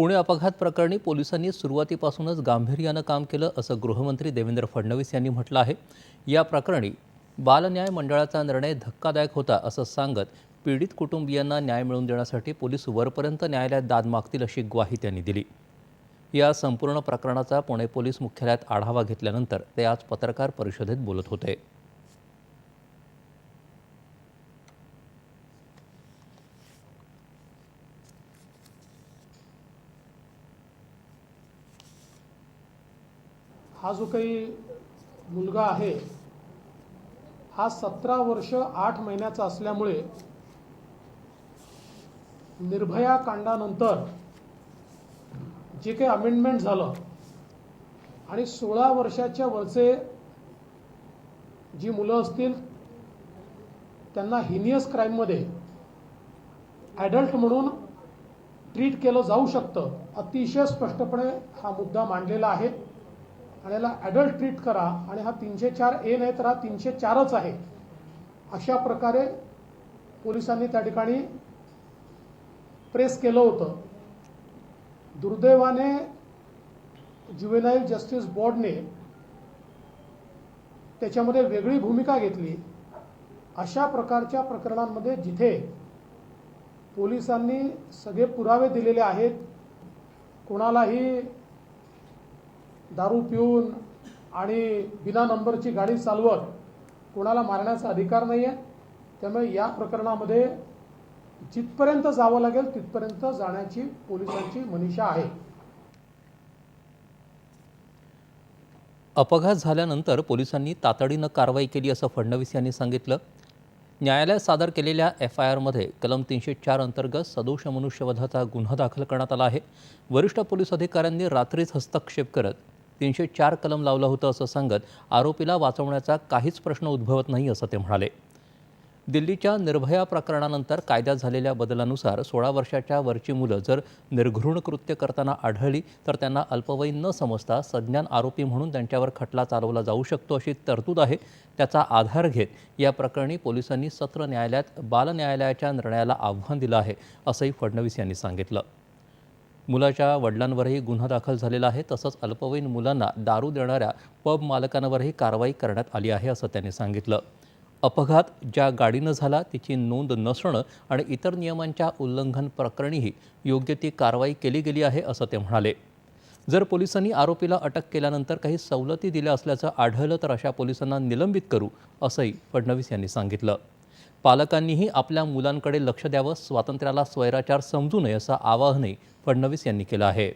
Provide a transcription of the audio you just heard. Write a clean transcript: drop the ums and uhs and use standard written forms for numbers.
पुणे अपघात प्रकरणी पोलिसांनी सुरुवातीपासूनच गांभीर्यानं काम केलं असं गृहमंत्री देवेंद्र फडणवीस यांनी म्हटलं आहे। या प्रकरणी बालन्याय मंडळाचा निर्णय धक्कादायक होता असं सांगत पीडित कुटुंबियांना न्याय मिळवून देण्यासाठी पोलीस वरपर्यंत न्यायालयात दाद मागतील अशी ग्वाही त्यांनी दिली। या संपूर्ण प्रकरणाचा पुणे पोलीस मुख्यालयात आढावा घेतल्यानंतर ते आज पत्रकार परिषदेत बोलत होते। हा जो काही मुलगा आहे हा 17 वर्ष 8 महिन्याचा असल्यामुळे निर्भया कांडानंतर जे काही अमेंडमेंट झालं आणि 16 वर्षाच्या वरचे जी मुलं असतील त्यांना हिनियस क्राईममध्ये ॲडल्ट म्हणून ट्रीट केलं जाऊ शकतं, अतिशय स्पष्टपणे हा मुद्दा मांडलेला आहे। आणि याला ॲडल्ट ट्रीट करा आणि हा 304A नाही तर हा 304च आहे, अशा प्रकारे पोलिसांनी त्या ठिकाणी प्रेस केलं होतं। दुर्दैवाने ज्युव्हेनाईल जस्टिस बोर्डने त्याच्यामध्ये वेगळी भूमिका घेतली। अशा प्रकारच्या प्रकरणांमध्ये जिथे पोलिसांनी सगळे पुरावे दिलेले आहेत, कोणालाही दारू पिऊन आणि बिना नंबरची गाडी चालवत कोणाला मारण्याचा अधिकार नाही आहे, त्यामुळे या प्रकरणामध्ये जिथपर्यंत जावं लागेल तिथपर्यंत जाण्याची पोलिसांची मनीषा आहे। अपघात झाल्यानंतर पोलिसांनी तातडीनं कारवाई केली असं फडणवीस यांनी सांगितलं। न्यायालयात सादर केलेल्या FIRमध्ये कलम 304 अंतर्गत सदोष मनुष्यवधाचा गुन्हा दाखल करण्यात आला आहे। वरिष्ठ पोलीस अधिकाऱ्यांनी रात्रीच हस्तक्षेप करत 304 कलम लावलं होतं असं सांगत आरोपीला वाचवण्याचा काहीच प्रश्न उद्भवत नाही असं ते म्हणाले। दिल्लीच्या निर्भया प्रकरणानंतर कायद्यात झालेल्या बदलानुसार 16 वर्षाच्या वरची मुलं जर निर्घृण कृत्य करताना आढळली तर त्यांना अल्पवयीन न समजता सज्ञान आरोपी म्हणून त्यांच्यावर खटला चालवला जाऊ शकतो अशी तरतूद आहे। त्याचा आधार घेत या प्रकरणी पोलिसांनी सत्र न्यायालयात बाल न्यायालयाच्या निर्णयाला आव्हान दिलं आहे असंही फडणवीस यांनी सांगितलं। मुलाच्या वडिलांवरही गुन्हा दाखल झालेला आहे, तसंच अल्पवयीन मुलांना दारू देणाऱ्या पब मालकांवरही कारवाई करण्यात आली आहे असं त्यांनी सांगितलं। अपघात ज्या गाडीनं झाला तिची नोंद नसणं आणि इतर नियमांच्या उल्लंघन प्रकरणीही योग्य ती कारवाई केली गेली आहे असं ते म्हणाले। जर पोलिसांनी आरोपीला अटक केल्यानंतर काही सवलती दिल्या असल्याचं आढळलं तर अशा पोलिसांना निलंबित करू असंही फडणवीस यांनी सांगितलं। पालकांनीही आपल्या मुलांकडे लक्ष द्यावं, स्वातंत्र्याला स्वैराचार समजू नये असं आवाहनही फडणवीस यांनी केलं आहे।